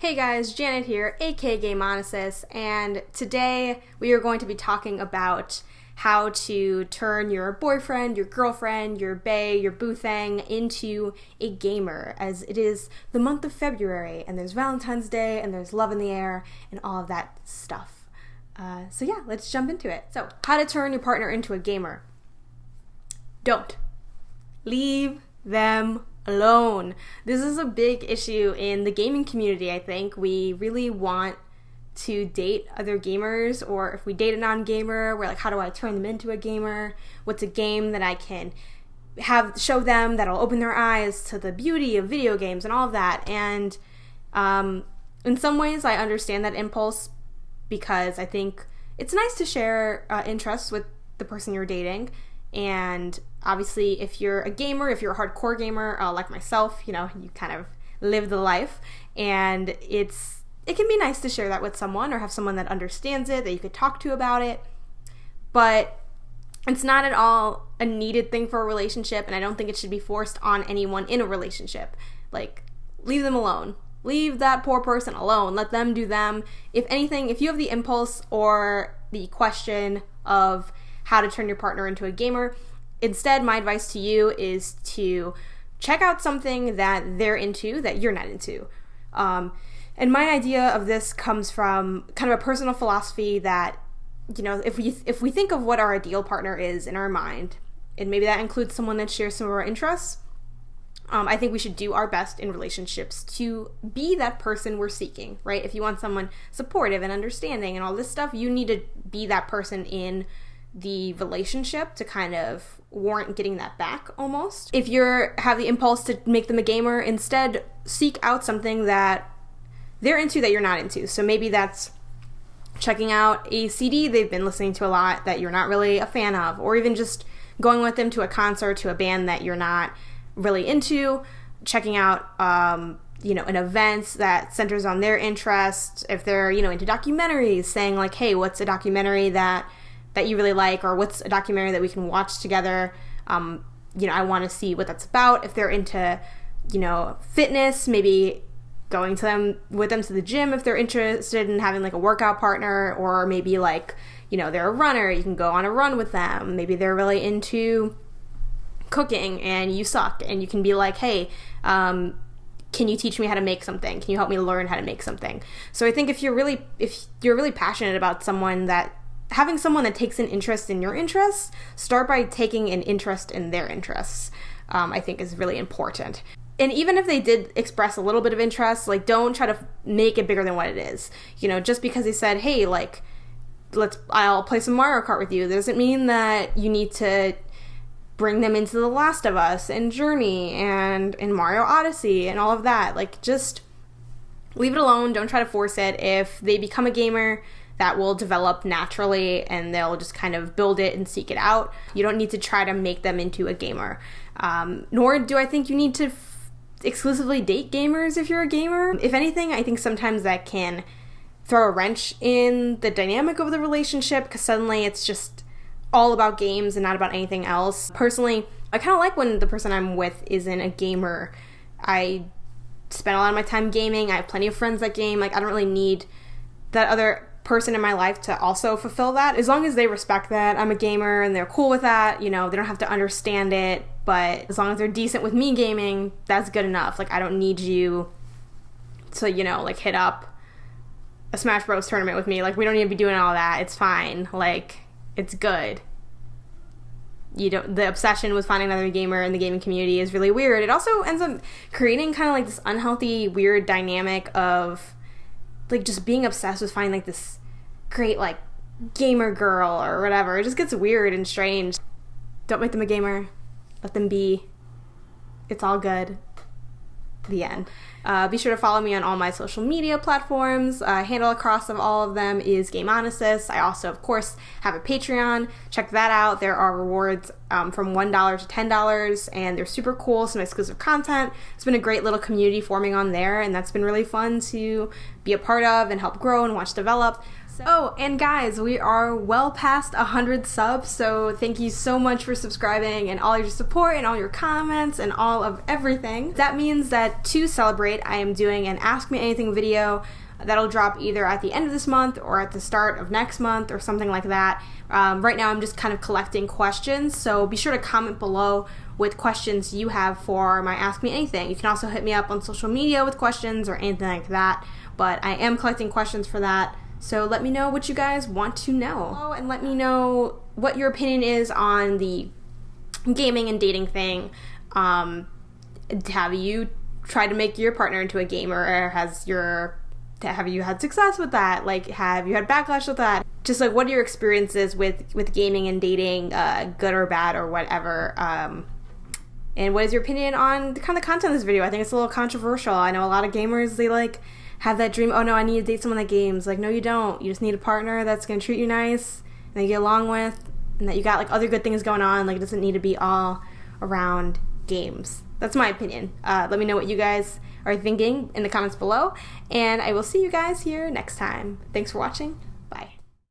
Hey guys, Janet here, aka Game Onesis, and today we are going to be talking about how to turn your boyfriend, your girlfriend, your bae, your boo thang into a gamer, as it is the month of February, and there's Valentine's Day, and there's love in the air, and all of that stuff. So yeah, let's jump into it. So, how to turn your partner into a gamer. Don't. Leave them alone. This is a big issue in the gaming community, I think. We really want to date other gamers, or if we date a non-gamer, we're like, how do I turn them into a gamer? What's a game that I can show them that'll open their eyes to the beauty of video games and all of that? And in some ways, I understand that impulse because I think it's nice to share interests with the person you're dating. And obviously, if you're a gamer, if you're a hardcore gamer, like myself, you kind of live the life, and it can be nice to share that with someone or have someone that understands it, that you could talk to about it, but it's not at all a needed thing for a relationship, and I don't think it should be forced on anyone in a relationship. Like, leave them alone. Leave that poor person alone. Let them do them. If anything, if you have the impulse or the question of how to turn your partner into a gamer, instead, my advice to you is to check out something that they're into that you're not into. And my idea of this comes from kind of a personal philosophy that, if we think of what our ideal partner is in our mind, and maybe that includes someone that shares some of our interests, I think we should do our best in relationships to be that person we're seeking, right? If you want someone supportive and understanding and all this stuff, you need to be that person in the relationship to kind of warrant getting that back almost. If you have the impulse to make them a gamer, instead seek out something that they're into that you're not into. So maybe that's checking out a CD they've been listening to a lot that you're not really a fan of, or even just going with them to a concert, to a band that you're not really into, checking out an event that centers on their interests. If they're, into documentaries, saying like, hey, what's a documentary that you really like, or what's a documentary that we can watch together? I want to see what that's about. If they're into, fitness, maybe going with them to the gym if they're interested in having like a workout partner, or maybe like, they're a runner, you can go on a run with them. Maybe they're really into cooking and you suck, and you can be like, hey, can you teach me how to make something? Can you help me learn how to make something? So I think if you're really passionate about having someone that takes an interest in your interests, start by taking an interest in their interests, I think is really important. And even if they did express a little bit of interest, like, don't try to make it bigger than what it is. Just because they said, hey, like, I'll play some Mario Kart with you, doesn't mean that you need to bring them into The Last of Us and Journey and Mario Odyssey and all of that. Like, just leave it alone. Don't try to force it. If they become a gamer, that will develop naturally, and they'll just kind of build it and seek it out. You don't need to try to make them into a gamer. Nor do I think you need to exclusively date gamers if you're a gamer. If anything, I think sometimes that can throw a wrench in the dynamic of the relationship, because suddenly it's just all about games and not about anything else. Personally, I kind of like when the person I'm with isn't a gamer. I spend a lot of my time gaming. I have plenty of friends that game. Like, I don't really need that other person in my life to also fulfill that. As long as they respect that I'm a gamer and they're cool with that, they don't have to understand it, but as long as they're decent with me gaming, that's good enough. Like, I don't need you to, like, hit up a Smash Bros tournament with me. Like, we don't need to be doing all that. It's fine. Like, it's good. The obsession with finding another gamer in the gaming community is really weird. It also ends up creating kind of like this unhealthy, weird dynamic of like just being obsessed with finding like this great like gamer girl or whatever. It just gets weird and strange. Don't make them a gamer. Let them be. It's all good. The end. Be sure to follow me on all my social media platforms. Handle across of all of them is Game Onesis. I also, of course, have a Patreon. Check that out. There are rewards from $1 to $10, and they're super cool. Some exclusive content. It's been a great little community forming on there, and that's been really fun to be a part of and help grow and watch develop. Oh, and guys, we are well past 100 subs, so thank you so much for subscribing and all your support and all your comments and all of everything. That means that to celebrate, I am doing an Ask Me Anything video that'll drop either at the end of this month or at the start of next month or something like that. Right now I'm just kind of collecting questions, so be sure to comment below with questions you have for my Ask Me Anything. You can also hit me up on social media with questions or anything like that, but I am collecting questions for that, so let me know what you guys want to know. And let me know what your opinion is on the gaming and dating thing. Have you tried to make your partner into a gamer, or have you had success with that? Like, have you had backlash with that? Just like, what are your experiences with gaming and dating, good or bad or whatever? And what is your opinion on the kind of content of this video? I think it's a little controversial. I know a lot of gamers, they like have that dream, oh no, I need to date someone that games. Like, no, you don't. You just need a partner that's gonna treat you nice and that you get along with, and that you got like other good things going on. Like, it doesn't need to be all around games. That's my opinion. Let me know what you guys are thinking in the comments below, and I will see you guys here next time. Thanks for watching.